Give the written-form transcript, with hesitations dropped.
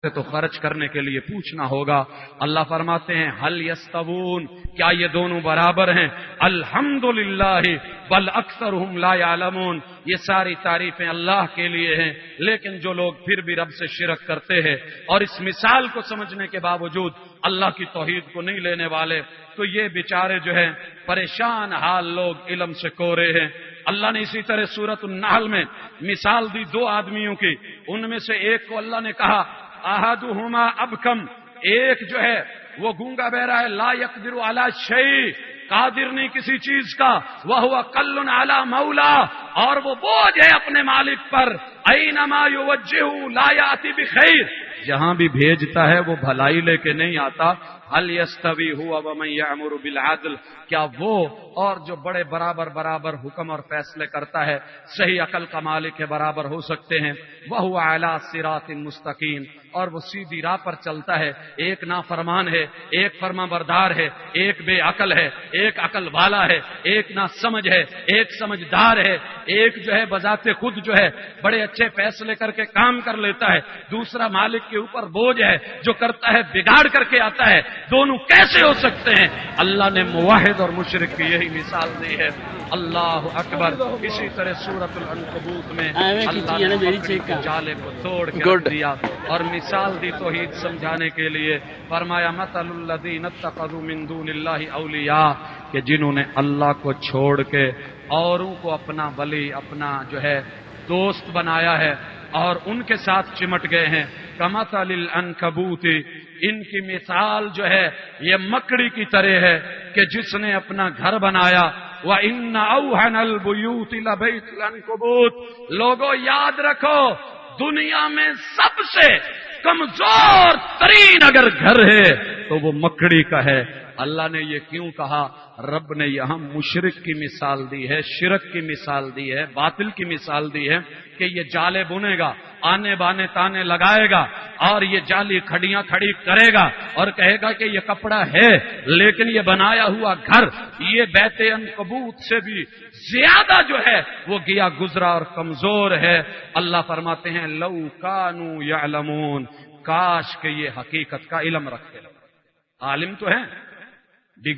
سے تو خرچ کرنے کے لیے پوچھنا ہوگا۔ اللہ فرماتے ہیں ہل یستوون، کیا یہ دونوں برابر ہیں؟ الحمدللہ بل اکثرہم لا یعلمون، یہ ساری تعریفیں اللہ کے لیے ہیں، لیکن جو لوگ پھر بھی رب سے شرک کرتے ہیں اور اس مثال کو سمجھنے کے باوجود اللہ کی توحید کو نہیں لینے والے، تو یہ بیچارے جو ہیں پریشان حال لوگ علم سے کورے ہیں۔ اللہ نے اسی طرح سورۃ النحل میں مثال دی دو آدمیوں کی، ان میں سے ایک کو اللہ نے کہا احدہما ابکم، ایک جو ہے وہ گونگا بہرا ہے، لا یقدر علی شیء، قادر نہیں کسی چیز کا، وہو کل علی مولا، اور وہ بوجھ ہے اپنے مالک پر، اینما یوجہہ لا یاتی بخیر، جہاں بھی بھیجتا ہے وہ بھلائی لے کے نہیں آتا۔ هل یستوی هو ومن یأمر بالعدل، کیا وہ اور جو بڑے برابر حکم اور فیصلے کرتا ہے، صحیح عقل کا مالک ہے، برابر ہو سکتے ہیں؟ وہو علی صراط مستقیم، اور وہ سیدھی راہ پر چلتا ہے۔ ایک نافرمان ہے، ایک فرما بردار ہے، ایک بے عقل ہے، ایک عقل والا ہے، ایک نا سمجھ ہے، ایک سمجھدار ہے، ایک جو ہے بذات خود جو ہے بڑے اچھے فیصلے کر کے کام کر لیتا ہے، دوسرا مالک کے اوپر بوجھ ہے، جو کرتا ہے بگاڑ کر کے آتا ہے۔ دونوں کیسے ہو سکتے ہیں؟ اللہ نے موحد اور مشرک کی یہی مثال دی ہے۔ اللہ اکبر۔ اسی طرح سورۃ العنکبوت میں اللہ نے مکڑی کے جالے کو توڑ کے رکھ دیا اور مثال دی توحید سمجھانے کے لیے، فرمایا مثل الذین اتخذوا من دون اللہ اولیاء، کہ جنہوں نے اللہ کو چھوڑ کے اوروں کو اپنا ولی، اپنا جو ہے دوست بنایا ہے اور ان کے ساتھ چمٹ گئے ہیں، کمثل العنکبوت، ان کی مثال جو ہے یہ مکڑی کی طرح ہے کہ جس نے اپنا گھر بنایا، وَإِنَّ أَوْهَنَ الْبُيُوتِ لَبَيْتُ الْعَنكَبُوتِ، لوگوں یاد رکھو دنیا میں سب سے کمزور ترین اگر گھر ہے تو وہ مکڑی کا ہے۔ اللہ نے یہ کیوں کہا؟ رب نے یہاں مشرک کی مثال دی ہے، شرک کی مثال دی ہے، باطل کی مثال دی ہے کہ یہ جالے بنے گا، آنے بانے تانے لگائے گا اور یہ جالی کھڑیاں کھڑی کرے گا اور کہے گا کہ یہ کپڑا ہے، لیکن یہ بنایا ہوا گھر یہ بیت عنکبوت سے بھی زیادہ جو ہے وہ گیا گزرا اور کمزور ہے۔ اللہ فرماتے ہیں لو کانوا یعلمون، کاش کہ یہ حقیقت کا علم رکھتے۔ عالم تو ہیں، ڈگری